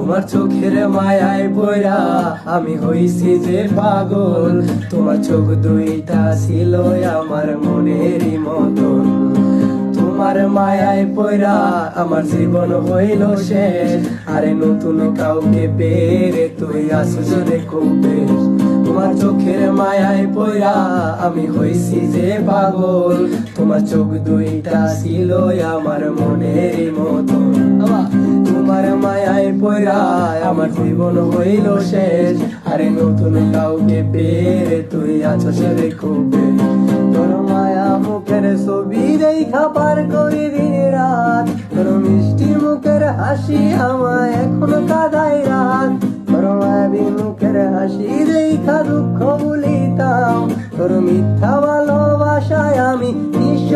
তোমার চোখের মায়ায় পড়া আমি হইছি যে পাগল, তোমার চোখ দুইটা ছিল আমার মনেরই মতন। তোমার মায়ায় পড়া আমার জীবন হইল শেষ, আরে নতুন কাউকে পেরে তুই আসছ রে খুব বেশ। তোমার চোখের মায়ায় পড়া আমি হইছি যে পাগল, তোমার চোখ দুইটা ছিল আমার মনেরই মতন। তোমার মায়ায় পড়া আমার জীবন হইল শেষ, আরে নতুন কাউকে পেরে তুই আছস রে খুব বেশ। তোর মায়া মুখের ছবি দেখা পার করি দিন রাত, তোর মিষ্টি মুখের হাসি আমায় এখনো কাঁদায় রাত। তোর মায়াবী মুখের হাসি দেখা দুঃখ ভুলিতাম, তোর মিথ্যা ভালোবাসায় আমি নিঃস্ব